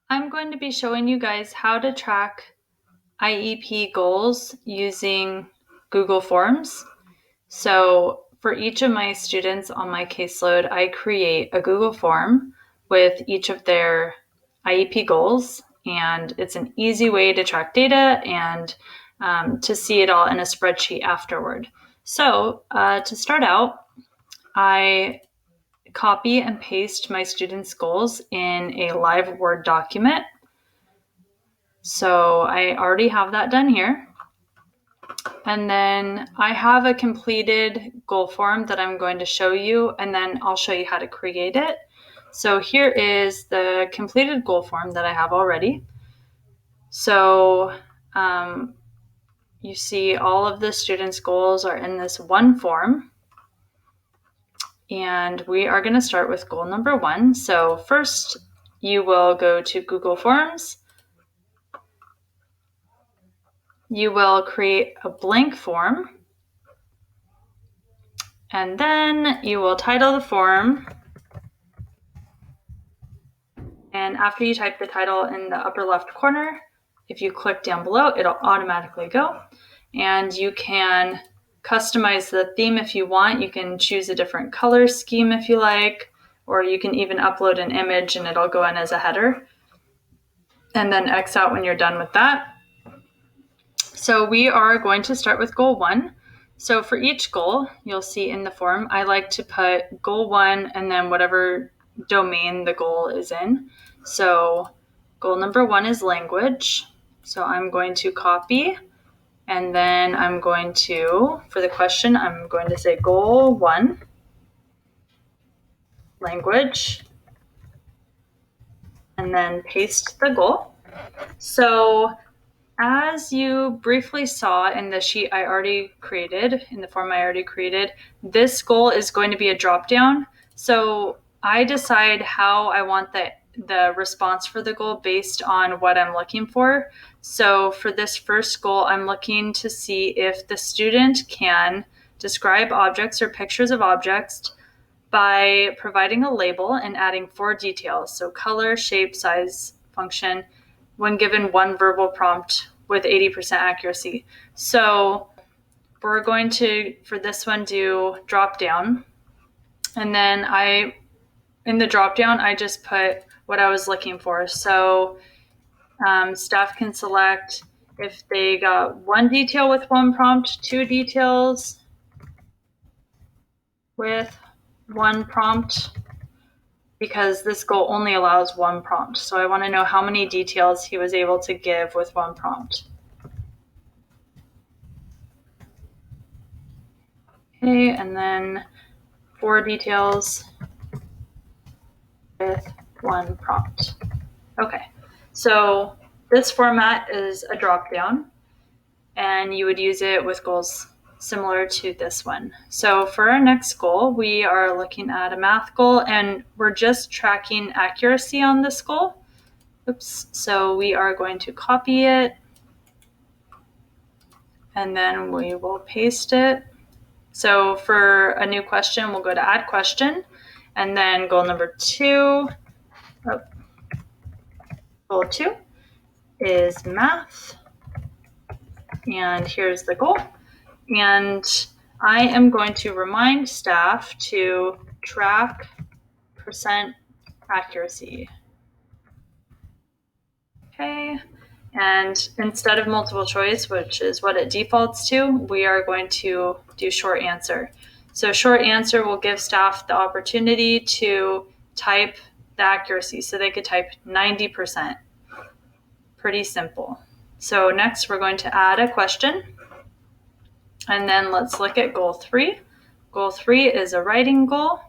I'm going to be showing you guys how to track IEP goals using Google Forms. So for each of my students on my caseload, I create a Google form with each of their IEP goals, and it's an easy way to track data and to see it all in a spreadsheet afterward. So to start out, I copy and paste my students' goals in a live Word document. So I already have that done here. And then I have a completed goal form that I'm going to show you, and then I'll show you how to create it. So here is the completed goal form that I have already. So you see all of the students' goals are in this one form. And we are going to start with goal number 1. So first, you will go to Google Forms. You will create a blank form. And then you will title the form. And after you type the title in the upper left corner, if you click down below, it'll automatically go. And you can customize the theme if you want. You can choose a different color scheme if you like, or you can even upload an image and it'll go in as a header. And then X out when you're done with that. So we are going to start with goal 1. So for each goal, you'll see in the form, I like to put goal 1 and then whatever domain the goal is in. So goal number 1 is language. So I'm going to copy, and then I'm going to, for the question, I'm going to say goal 1, language, and then paste the goal. So as you briefly saw in the sheet I already created, in the form I already created, this goal is going to be a drop-down. So I decide how I want the response for the goal based on what I'm looking for. So for this first goal, I'm looking to see if the student can describe objects or pictures of objects by providing a label and adding 4 details. So color, shape, size, function, when given one verbal prompt with 80% accuracy. So we're going to, for this one, do drop down. And then in the drop down, I just put what I was looking for. So staff can select if they got 1 detail with 1 prompt, 2 details with 1 prompt, because this goal only allows 1 prompt. So I want to know how many details he was able to give with 1 prompt. Okay, and then 4 details with 1 prompt. Okay, so this format is a drop-down, and you would use it with goals similar to this one. So for our next goal, we are looking at a math goal, and we're just tracking accuracy on this goal. Oops, so we are going to copy it, and then we will paste it. So for a new question, we'll go to add question, and then goal number 2, goal 2 is math, and here's the goal. And I am going to remind staff to track percent accuracy. Okay, and instead of multiple choice, which is what it defaults to, we are going to do short answer. So short answer will give staff the opportunity to type the accuracy. So they could type 90%. Pretty simple. So next we're going to add a question. And then let's look at goal 3. Goal 3 is a writing goal.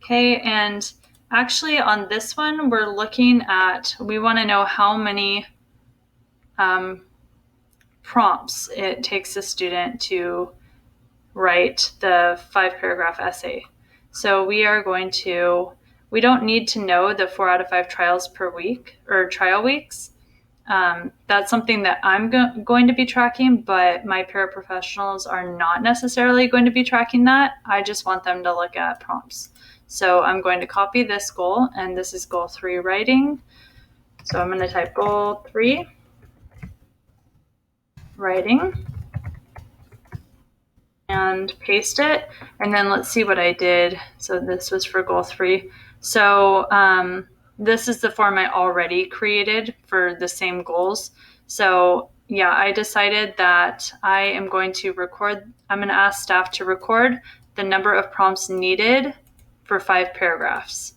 Okay, and actually on this one, we're looking at, we want to know how many prompts it takes a student to write the 5-paragraph essay. So we don't need to know the 4 out of 5 trials per week or trial weeks. That's something that I'm going to be tracking, but my paraprofessionals are not necessarily going to be tracking that. I just want them to look at prompts. So I'm going to copy this goal, and this is goal 3, writing. So I'm going to type goal 3, writing, and paste it. And then let's see what I did. So this was for goal 3. So this is the form I already created for the same goals. So yeah, I decided that I'm going to ask staff to record the number of prompts needed for 5 paragraphs.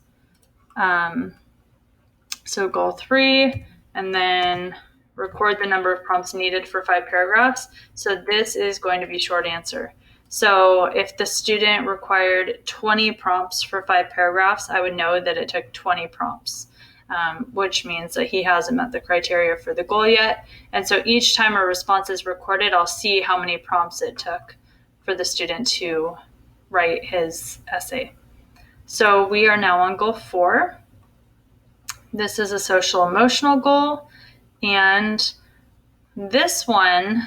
So goal 3, and then record the number of prompts needed for 5 paragraphs. So this is going to be short answer. So if the student required 20 prompts for 5 paragraphs, I would know that it took 20 prompts, which means that he hasn't met the criteria for the goal yet. And so each time a response is recorded, I'll see how many prompts it took for the student to write his essay. So we are now on goal 4. This is a social emotional goal. And this one,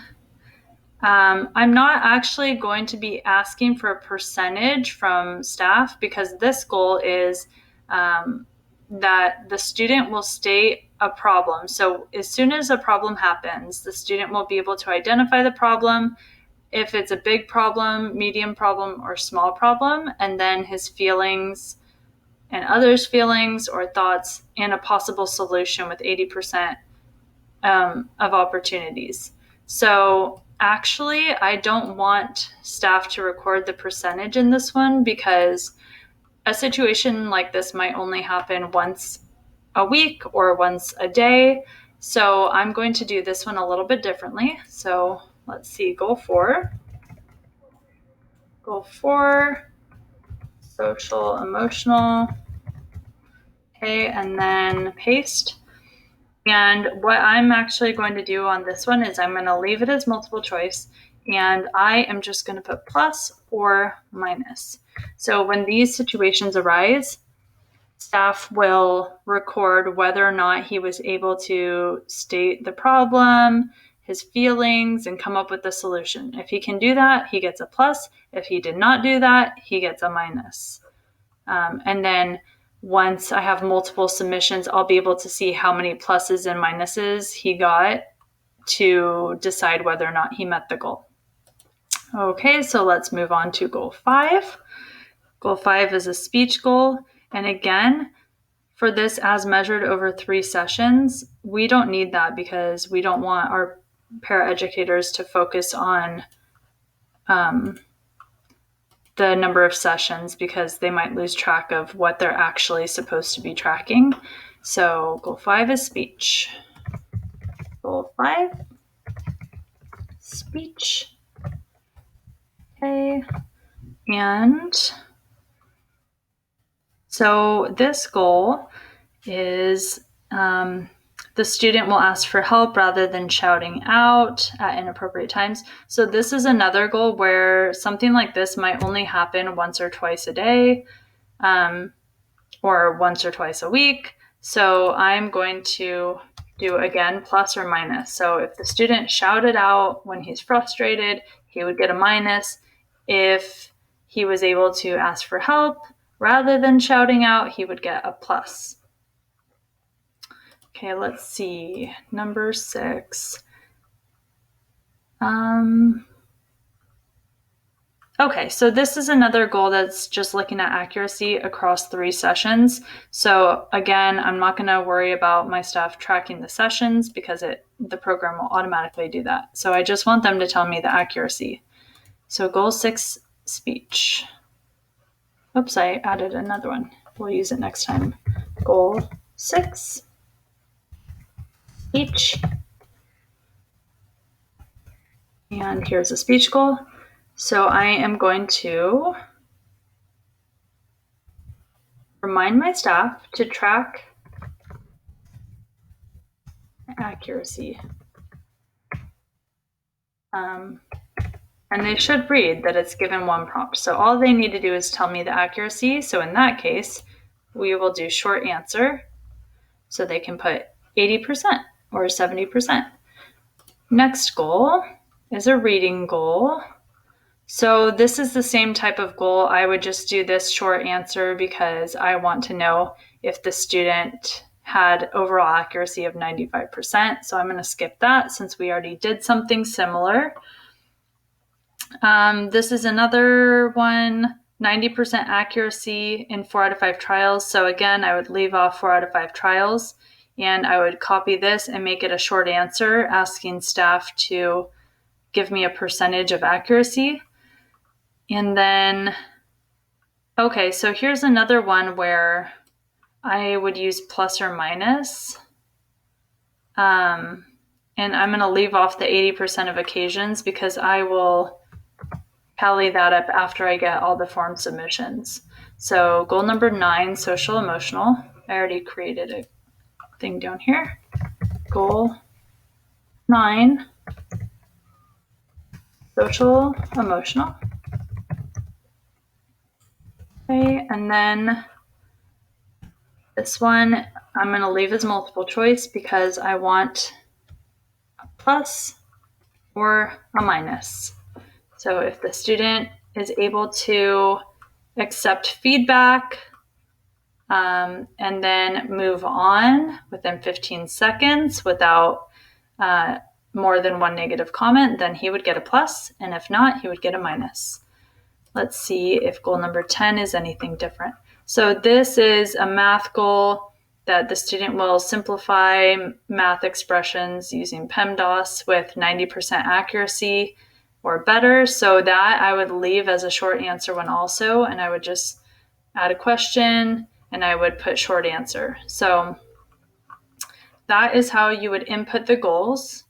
I'm not actually going to be asking for a percentage from staff, because this goal is that the student will state a problem. So as soon as a problem happens, the student will be able to identify the problem, if it's a big problem, medium problem, or small problem, and then his feelings and others' feelings or thoughts, and a possible solution with 80% of opportunities. So actually, I don't want staff to record the percentage in this one, because a situation like this might only happen once a week or once a day. So I'm going to do this one a little bit differently. So let's see, goal 4. Goal 4, social, emotional. Okay, and then paste. And what I'm actually going to do on this one is I'm going to leave it as multiple choice, and I am just going to put plus or minus. So when these situations arise, staff will record whether or not he was able to state the problem, his feelings, and come up with a solution. If he can do that, he gets a plus. If he did not do that, he gets a minus. And then once I have multiple submissions, I'll be able to see how many pluses and minuses he got to decide whether or not he met the goal. Okay, so let's move on to goal 5. Goal 5 is a speech goal. And again, for this as measured over 3 sessions, we don't need that, because we don't want our paraeducators to focus on the number of sessions, because they might lose track of what they're actually supposed to be tracking. So goal 5 is speech. Goal 5, speech. Okay. And so this goal is the student will ask for help rather than shouting out at inappropriate times. So this is another goal where something like this might only happen once or twice a day, or once or twice a week. So I'm going to do, again, plus or minus. So if the student shouted out when he's frustrated, he would get a minus. If he was able to ask for help rather than shouting out, he would get a plus. Okay, let's see. Number 6. Okay, so this is another goal that's just looking at accuracy across 3 sessions. So again, I'm not going to worry about my staff tracking the sessions, because the program will automatically do that. So I just want them to tell me the accuracy. So goal 6, speech. Oops, I added another one. We'll use it next time. Goal 6. Speech. And here's a speech goal. So I am going to remind my staff to track accuracy. And they should read that it's given 1 prompt. So all they need to do is tell me the accuracy. So in that case, we will do short answer. So they can put 80% or 70%. Next goal is a reading goal. So this is the same type of goal. I would just do this short answer, because I want to know if the student had overall accuracy of 95%. So I'm going to skip that since we already did something similar. This is another one, 90% accuracy in 4 out of 5 trials. So again, I would leave off 4 out of 5 trials, and I would copy this and make it a short answer asking staff to give me a percentage of accuracy. And then, okay, so here's another one where I would use plus or minus. And I'm going to leave off the 80% of occasions because I will tally that up after I get all the form submissions. So goal number 9, social emotional. I already created a thing down here. Goal 9, social emotional. Okay, and then this one I'm going to leave as multiple choice because I want a plus or a minus. So if the student is able to accept feedback and then move on within 15 seconds without more than one negative comment, then he would get a plus, and if not, he would get a minus. Let's see if goal number 10 is anything different. So this is a math goal that the student will simplify math expressions using PEMDAS with 90% accuracy or better. So that I would leave as a short answer one also, and I would just add a question and I would put short answer. So that is how you would input the goals.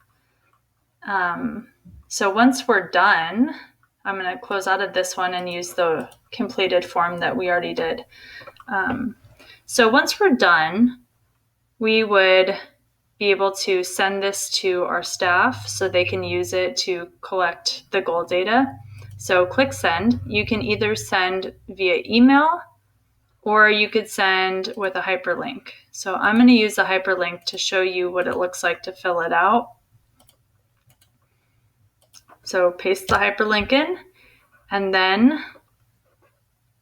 So once we're done, I'm going to close out of this one and use the completed form that we already did. So once we're done, we would be able to send this to our staff so they can use it to collect the goal data. So click send. You can either send via email or you could send with a hyperlink. So I'm going to use a hyperlink to show you what it looks like to fill it out. So paste the hyperlink in, and then,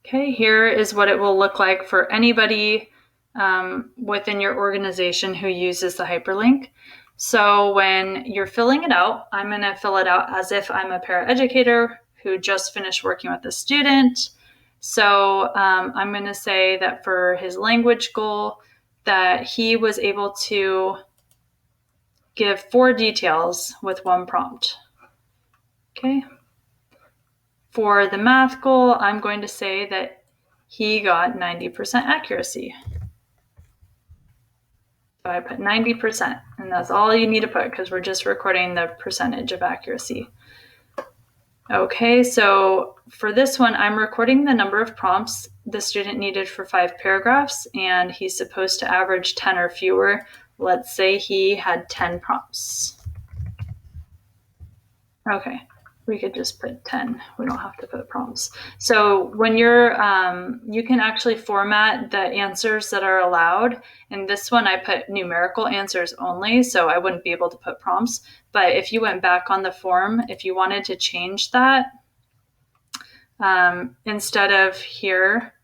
okay, here is what it will look like for anybody within your organization who uses the hyperlink. So when you're filling it out, I'm going to fill it out as if I'm a paraeducator who just finished working with a student. So I'm going to say that for his language goal, that he was able to give 4 details with 1 prompt. Okay. For the math goal, I'm going to say that he got 90% accuracy. So I put 90%, and that's all you need to put because we're just recording the percentage of accuracy. Okay, so for this one, I'm recording the number of prompts the student needed for 5 paragraphs, and he's supposed to average 10 or fewer. Let's say he had 10 prompts. Okay, we could just put 10. We don't have to put prompts. So when you're, you can actually format the answers that are allowed. In this one, I put numerical answers only, so I wouldn't be able to put prompts. But if you went back on the form, if you wanted to change that, instead of here,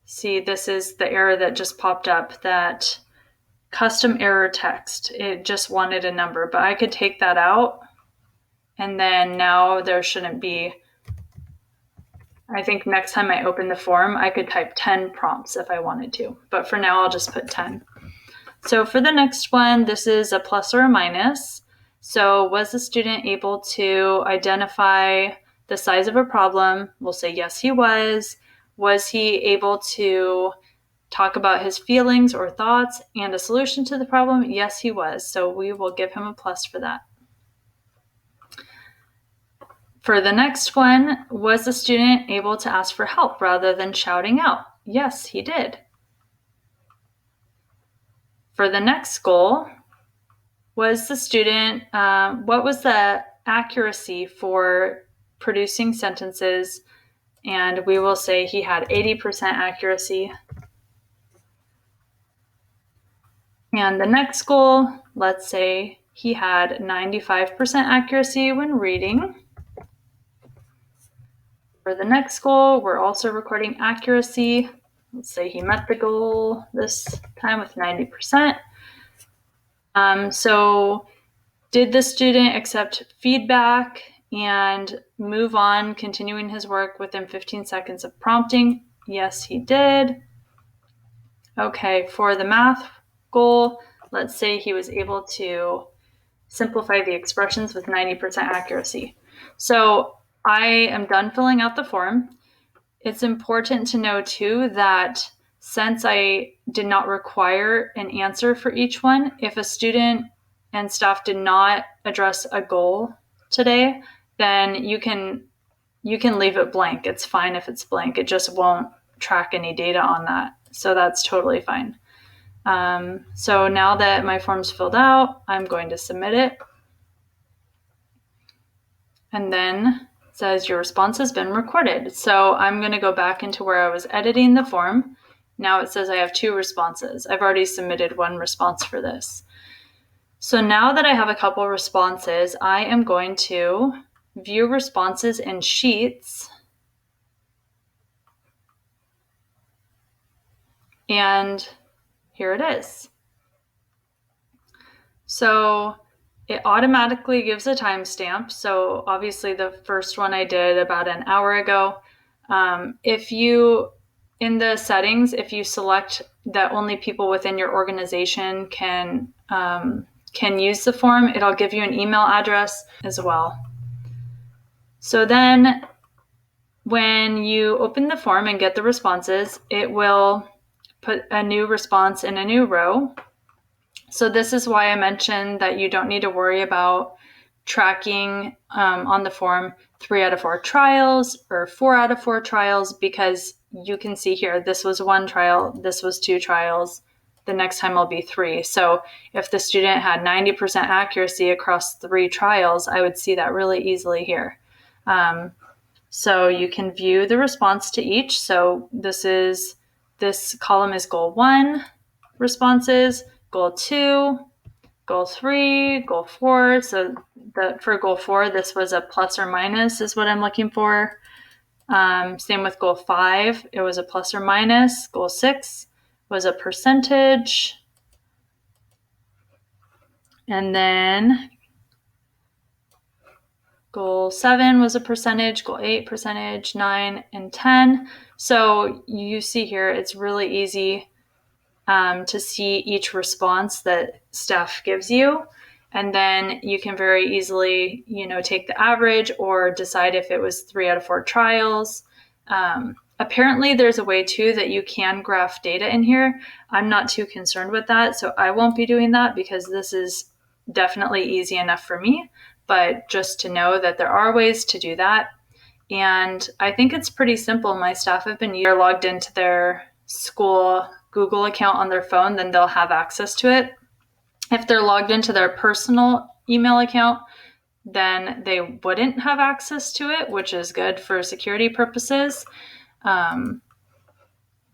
see, this is the error that just popped up, that custom error text. It just wanted a number, but I could take that out. And then now there shouldn't be, I think next time I open the form, I could type 10 prompts if I wanted to. But for now, I'll just put 10. So for the next one, this is a plus or a minus. So was the student able to identify the size of a problem? We'll say yes, he was. Was he able to talk about his feelings or thoughts and a solution to the problem? Yes, he was. So we will give him a plus for that. For the next one, was the student able to ask for help rather than shouting out? Yes, he did. For the next goal, was the student, what was the accuracy for producing sentences? And we will say he had 80% accuracy. And the next goal, let's say he had 95% accuracy when reading. For the next goal, we're also recording accuracy. Let's say he met the goal this time with 90%. So did the student accept feedback and move on, continuing his work within 15 seconds of prompting? Yes, he did. Okay, for the math goal, let's say he was able to simplify the expressions with 90% accuracy. So I am done filling out the form. It's important to know too that since I did not require an answer for each one, if a student and staff did not address a goal today, then you can leave it blank. It's fine if it's blank. It just won't track any data on that. So that's totally fine. So now that my form's filled out, I'm going to submit it. And then it says your response has been recorded. So I'm going to go back into where I was editing the form. Now it says I have 2 responses. I've already submitted 1 response for this. So now that I have a couple responses, I am going to view responses in Sheets. And here it is. So it automatically gives a timestamp. So obviously the first one I did about an hour ago. If you, in the settings, if you select that only people within your organization can use the form, it'll give you an email address as well. So then when you open the form and get the responses, it will put a new response in a new row. So this is why I mentioned that you don't need to worry about tracking on the form 3 out of 4 trials or 4 out of 4 trials, because you can see here, this was 1 trial, this was 2 trials, the next time will be 3. So if the student had 90% accuracy across 3 trials, I would see that really easily here. So you can view the response to each. So this column is goal 1 responses, goal 2, goal 3, goal 4. So for goal 4, this was a plus or minus is what I'm looking for. Same with goal 5, it was a plus or minus. Goal 6 was a percentage. And then goal 7 was a percentage, goal 8 percentage, 9 and 10. So you see here, it's really easy to see each response that staff gives you. And then you can very easily, take the average or decide if it was 3 out of 4 trials. Apparently there's a way too that you can graph data in here. I'm not too concerned with that, so I won't be doing that because this is definitely easy enough for me. But just to know that there are ways to do that. And I think it's pretty simple. My staff have been logged into their school Google account on their phone, then they'll have access to it. If they're logged into their personal email account, then they wouldn't have access to it, which is good for security purposes. But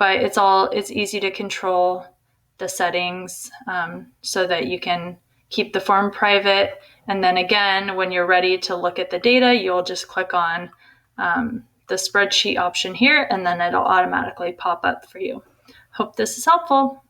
it's easy to control the settings so that you can keep the form private. And then again, when you're ready to look at the data, you'll just click on the spreadsheet option here, and then it'll automatically pop up for you. Hope this is helpful.